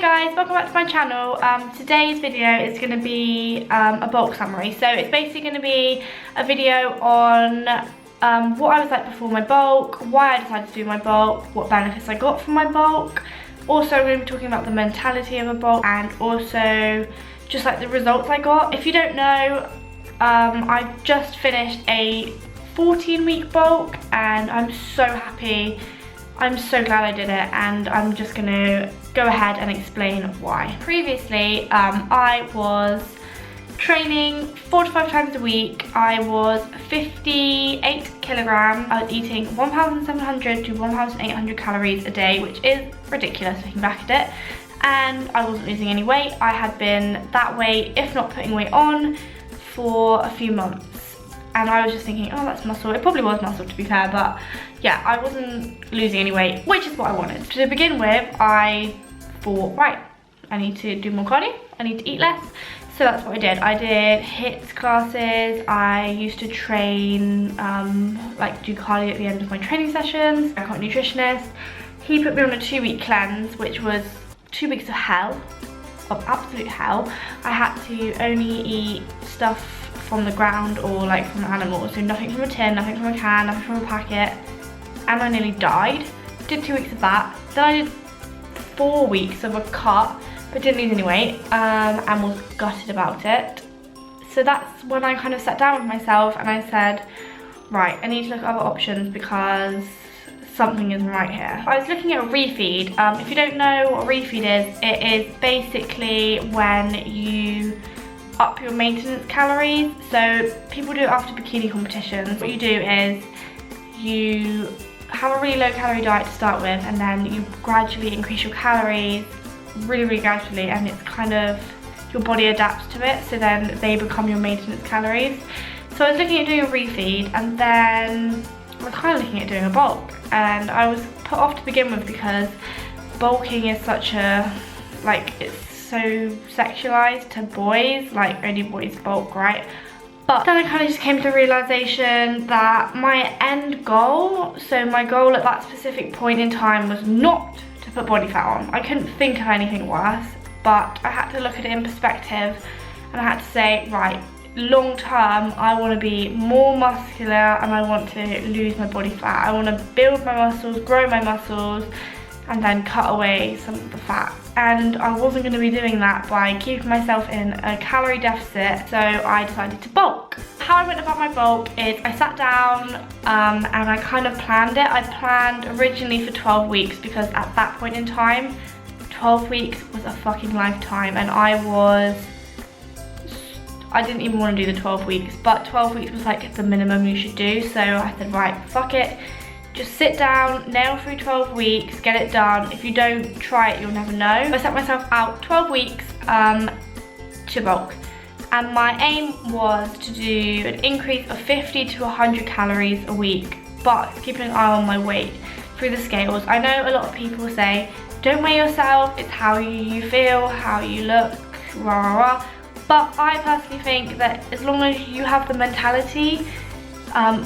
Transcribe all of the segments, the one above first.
Hey guys, welcome back to my channel. Today's video is going to be a bulk summary. So it's basically going to be a video on what I was like before my bulk, why I decided to do my bulk, what benefits I got from my bulk. Also, we're going to be talking about the mentality of a bulk and also just like the results I got. If you don't know, I just finished a 14-week bulk and I'm so happy. I'm so glad I did it, and I'm just going to go ahead and explain why. Previously, I was training 4 to 5 times a week. I was 58 kilograms. I was eating 1,700 to 1,800 calories a day, which is ridiculous looking back at it. And I wasn't losing any weight. I had been that way, if not putting weight on, for a few months. And I was just thinking, oh, that's muscle. It probably was muscle, to be fair, but yeah, I wasn't losing any weight, which is what I wanted. To begin with, I thought, right, I need to do more cardio, I need to eat less. So that's what I did. I did HIIT classes. I used to train, like do cardio at the end of my training sessions. I got a nutritionist. He put me on a 2-week cleanse, which was 2 weeks of hell, of absolute hell. I had to only eat stuff from the ground or like from animals, so nothing from a tin, nothing from a can, nothing from a packet, and I nearly died. Did 2 weeks of that. Then I did 4 weeks of a cut, but didn't lose any weight, and was gutted about it. So that's when I kind of sat down with myself and I said, right, I need to look at other options because something isn't right here. I was looking at a refeed. If you don't know what a refeed is, it is basically when you up your maintenance calories. So people do it after bikini competitions. What you do is you have a really low calorie diet to start with, and then you gradually increase your calories really gradually, and it's kind of your body adapts to it, so then they become your maintenance calories. So I was looking at doing a refeed, and then I was kind of looking at doing a bulk, and I was put off to begin with because bulking is such a, like, it's so sexualized to boys, like only boys bulk, right? But then I kind of just came to the realization that my end goal, so my goal at that specific point in time was not to put body fat on. I couldn't think of anything worse, but I had to look at it in perspective, and I had to say, right, long term I want to be more muscular and I want to lose my body fat. I want to build my muscles, grow my muscles, and then cut away some of the fat. And I wasn't going to be doing that by keeping myself in a calorie deficit, so I decided to bulk. How I went about my bulk is I sat down and I kind of planned it. I planned originally for 12 weeks because at that point in time, 12 weeks was a fucking lifetime, and I didn't even want to do the 12 weeks, but 12 weeks was like the minimum you should do. So I said, right, fuck it. Just sit down, nail through 12 weeks, get it done. If you don't try it, you'll never know. I set myself out 12 weeks to bulk. And my aim was to do an increase of 50 to 100 calories a week, but keeping an eye on my weight through the scales. I know a lot of people say, don't weigh yourself, it's how you feel, how you look, rah rah rah. But I personally think that as long as you have the mentality,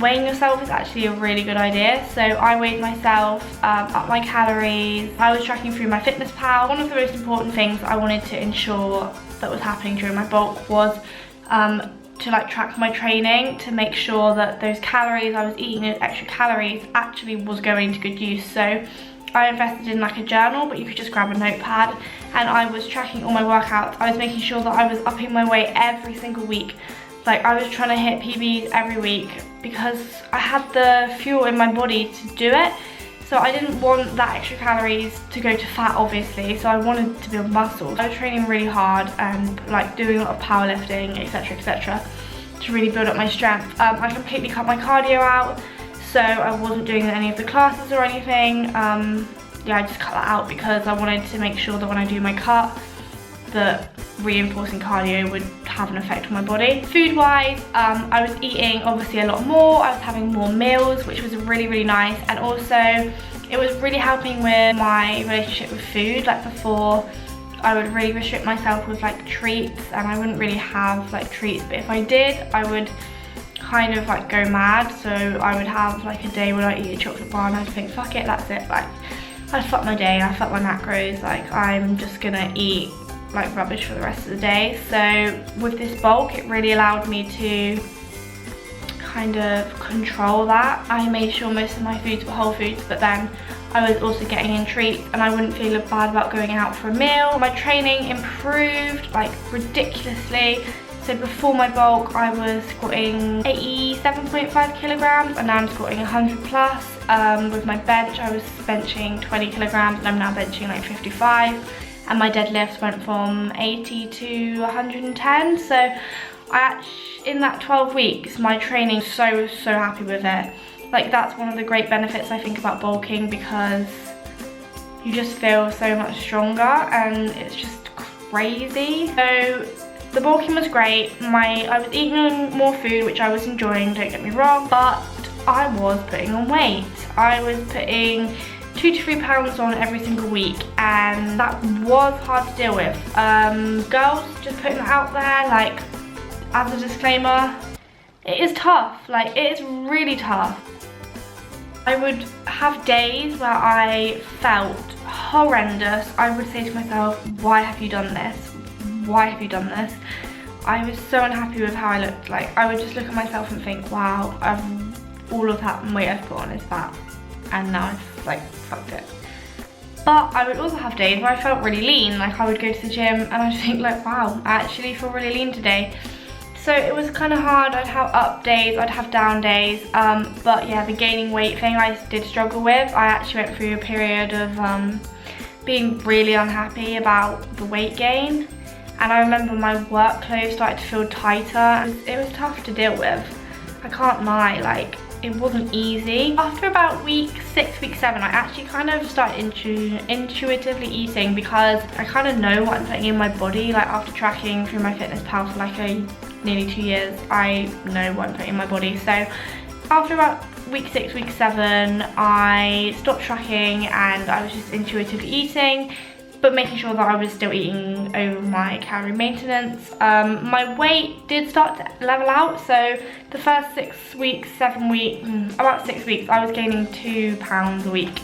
weighing yourself is actually a really good idea. So I weighed myself, up my calories. I was tracking through my fitness pal. One of the most important things I wanted to ensure that was happening during my bulk was to like track my training, to make sure that those calories I was eating, those extra calories, actually was going to good use. So I invested in like a journal, but you could just grab a notepad, and I was tracking all my workouts. I was making sure that I was upping my weight every single week. Like, I was trying to hit PBs every week because I had the fuel in my body to do it. So I didn't want that extra calories to go to fat, obviously. So I wanted to build muscle. I was training really hard and like doing a lot of powerlifting, etc., to really build up my strength. I completely cut my cardio out, so I wasn't doing any of the classes or anything. Yeah, I just cut that out because I wanted to make sure that when I do my cut, that reinforcing cardio would have an effect on my body. Food wise, I was eating obviously a lot more. I was having more meals, which was really nice, and also it was really helping with my relationship with food. Like before, I would really restrict myself with like treats, and I wouldn't really have like treats, but if I did, I would kind of like go mad. So I would have like a day when I eat a chocolate bar and I'd think, fuck it, that's it, like I fucked my day, I fucked my macros, like I'm just gonna eat like rubbish for the rest of the day. So with this bulk, it really allowed me to kind of control that. I made sure most of my foods were whole foods, but then I was also getting in treats and I wouldn't feel bad about going out for a meal. My training improved like ridiculously. So before my bulk, I was squatting 87.5 kilograms and now I'm squatting 100 plus. With my bench, I was benching 20 kilograms and I'm now benching like 55. And my deadlifts went from 80 to 110. So in that 12 weeks, my training, so happy with it. Like that's one of the great benefits I think about bulking, because you just feel so much stronger and it's just crazy. So the bulking was great. I was eating more food, which I was enjoying, don't get me wrong, but I was putting on weight. I was putting 2 to 3 pounds on every single week, and that was hard to deal with. Girls, just putting that out there, like as a disclaimer, it is tough. Like it is really tough. I would have days where I felt horrendous. I would say to myself, why have you done this? Why have you done this? I was so unhappy with how I looked. Like I would just look at myself and think, wow, all of that weight I've put on is fat, and now I've like fucked it. But I would also have days where I felt really lean. Like I would go to the gym and I'd think like, wow, I actually feel really lean today. So it was kind of hard. I'd have up days, I'd have down days, but yeah, the gaining weight thing I did struggle with. I actually went through a period of being really unhappy about the weight gain, and I remember my work clothes started to feel tighter. It was tough to deal with, I can't lie, like it wasn't easy. After about week 6, week 7, I actually kind of started intuitively eating, because I kind of know what I'm putting in my body. Like after tracking through MyFitnessPal for like nearly 2 years, I know what I'm putting in my body. So after about week 6, week 7, I stopped tracking and I was just intuitively eating, but making sure that I was still eating over my calorie maintenance. My weight did start to level out. So the first 6 weeks, 7 weeks, about 6 weeks, I was gaining 2 pounds a week.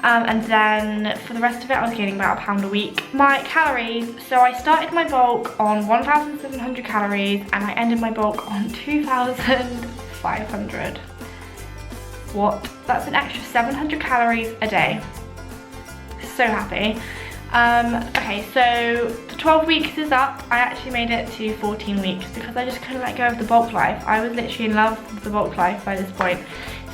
And then for the rest of it, I was gaining about a pound a week. My calories, so I started my bulk on 1,700 calories and I ended my bulk on 2,500. What? That's an extra 700 calories a day. So happy. Okay, so the 12 weeks is up. I actually made it to 14 weeks because I just couldn't let go of the bulk life. I was literally in love with the bulk life by this point.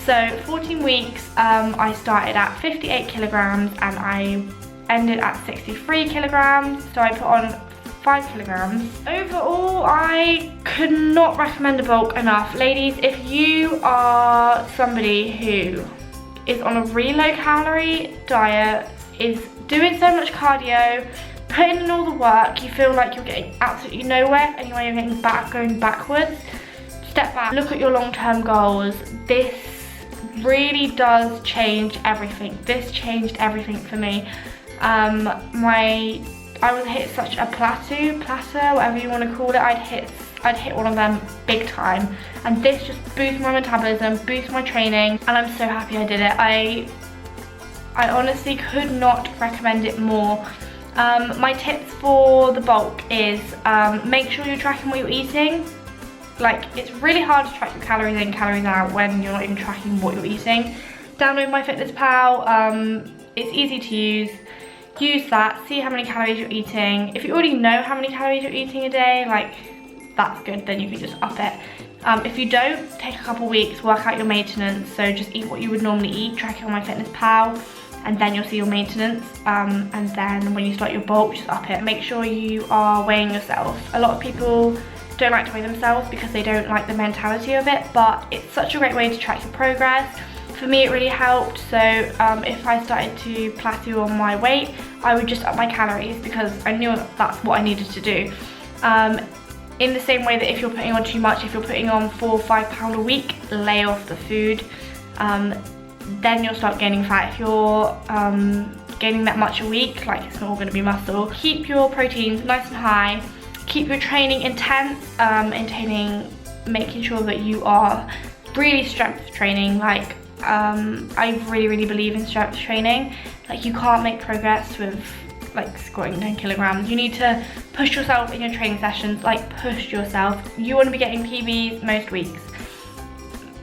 So 14 weeks, I started at 58 kilograms and I ended at 63 kilograms. So I put on 5 kilograms. Overall, I could not recommend a bulk enough. Ladies, if you are somebody who is on a really low calorie diet, is doing so much cardio, putting in all the work, you feel like you're getting absolutely nowhere, anyway, you're getting going backwards, step back, look at your long-term goals. This really does change everything. This changed everything for me. I would hit such a plateau, whatever you want to call it. I'd hit one of them big time, and this just boosts my metabolism, boosts my training, and I'm so happy I did it. I honestly could not recommend it more. My tips for the bulk is make sure you're tracking what you're eating. Like, it's really hard to track your calories in, calories out when you're not even tracking what you're eating. Download MyFitnessPal. It's easy to use. Use that, see how many calories you're eating. If you already know how many calories you're eating a day, like, that's good, then you can just up it. If you don't, take a couple weeks, work out your maintenance. So just eat what you would normally eat, track it on MyFitnessPal, and then you'll see your maintenance. And then when you start your bulk, just up it. Make sure you are weighing yourself. A lot of people don't like to weigh themselves because they don't like the mentality of it, but it's such a great way to track your progress. For me, it really helped. So if I started to plateau on my weight, I would just up my calories because I knew that's what I needed to do. In the same way that if you're putting on too much, if you're putting on 4 or 5 pounds a week, lay off the food. Then you'll start gaining fat. If you're gaining that much a week, like, it's not all going to be muscle. Keep your proteins nice and high. Keep your training intense, making sure that you are really strength training. Like, I really believe in strength training. Like, you can't make progress with like squatting 10 kilograms. You need to push yourself in your training sessions, like push yourself. You want to be getting PBs most weeks,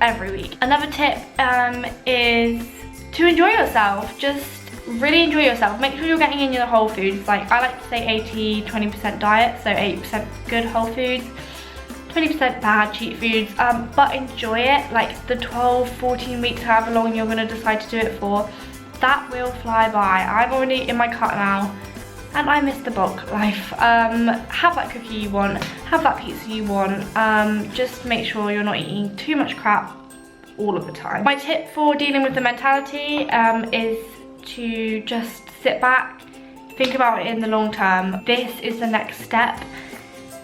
every week. Another tip is to enjoy yourself. Just really enjoy yourself. Make sure you're getting in your whole foods. Like, I like to say 80-20% diet, so 80% good whole foods, 20% bad cheat foods, but enjoy it. Like the 12-14 weeks, however long you're going to decide to do it for, that will fly by. I'm already in my cut now and I miss the bulk life. Have that cookie you want, have that pizza you want, just make sure you're not eating too much crap all of the time. My tip for dealing with the mentality is to just sit back, think about it in the long term. This is the next step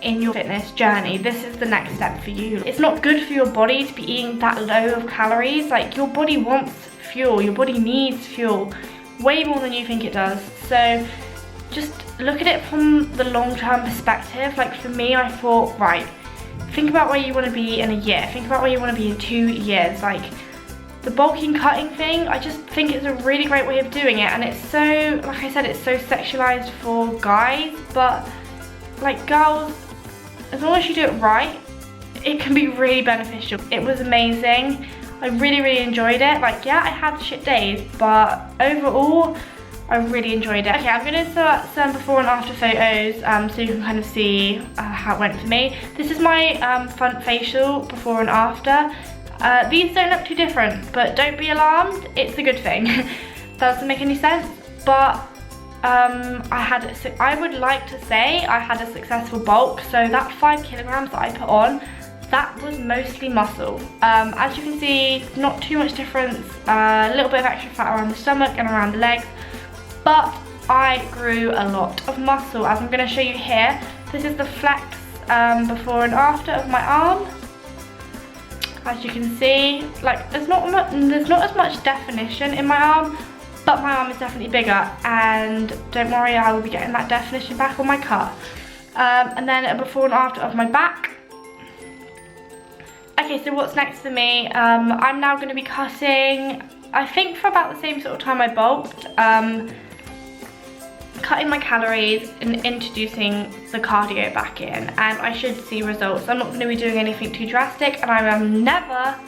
in your fitness journey. This is the next step for you. It's not good for your body to be eating that low of calories. Like, your body wants fuel, your body needs fuel way more than you think it does. So just look at it from the long-term perspective. Like, for me, I thought, right, think about where you want to be in a year, think about where you want to be in 2 years. Like, the bulking cutting thing, I just think it's a really great way of doing it, and it's so, like I said, it's so sexualized for guys, but like, girls, as long as you do it right, it can be really beneficial. It was amazing. I really enjoyed it. Like, yeah, I had shit days, but overall, I really enjoyed it. Okay, I'm gonna start some before and after photos so you can kind of see how it went for me. This is my front facial before and after. These don't look too different, but don't be alarmed, it's a good thing. That doesn't make any sense, but I would like to say I had a successful bulk. So that 5 kilograms that I put on, that was mostly muscle. As you can see, not too much difference, a little bit of extra fat around the stomach and around the legs, but I grew a lot of muscle, as I'm going to show you here. This is the flex before and after of my arm. As you can see, like, there's not as much definition in my arm, but my arm is definitely bigger, and don't worry, I will be getting that definition back on my cut. And then a before and after of my back. Okay, so what's next for me? I'm now going to be cutting, I think for about the same sort of time I bulked, cutting my calories and introducing the cardio back in, and I should see results. I'm not going to be doing anything too drastic, and I am never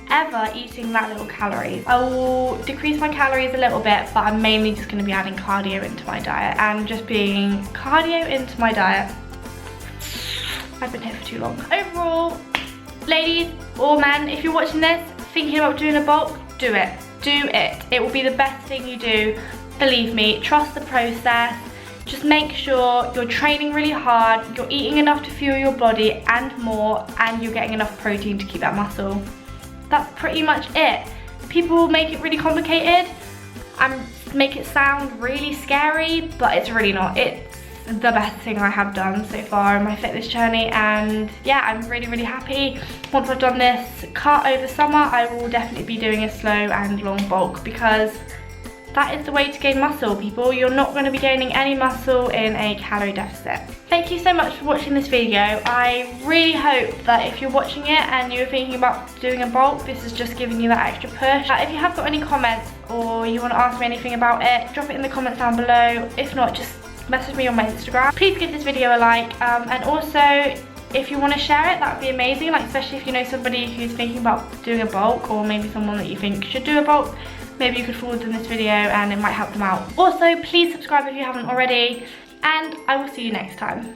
ever eating that little calories. I will decrease my calories a little bit, but I'm mainly just going to be adding cardio into my diet, and just being cardio into my diet. I've been here for too long. Overall, ladies or men, if you're watching this thinking about doing a bulk, do it. Do it. It will be the best thing you do. Believe me, trust the process. Just make sure you're training really hard, you're eating enough to fuel your body and more, and you're getting enough protein to keep that muscle. That's pretty much it. People make it really complicated and make it sound really scary, but it's really not. It's the best thing I have done so far in my fitness journey, and yeah, I'm really happy. Once I've done this cut over summer, I will definitely be doing a slow and long bulk, because that is the way to gain muscle, people. You're not going to be gaining any muscle in a calorie deficit. Thank you so much for watching this video. I really hope that if you're watching it and you're thinking about doing a bulk, this is just giving you that extra push. If you have got any comments or you want to ask me anything about it, drop it in the comments down below. If not, just message me on my Instagram. Please give this video a like, and also if you want to share it, that would be amazing, like especially if you know somebody who's thinking about doing a bulk, or maybe someone that you think should do a bulk. Maybe you could forward them this video and it might help them out. Also, please subscribe if you haven't already, and I will see you next time.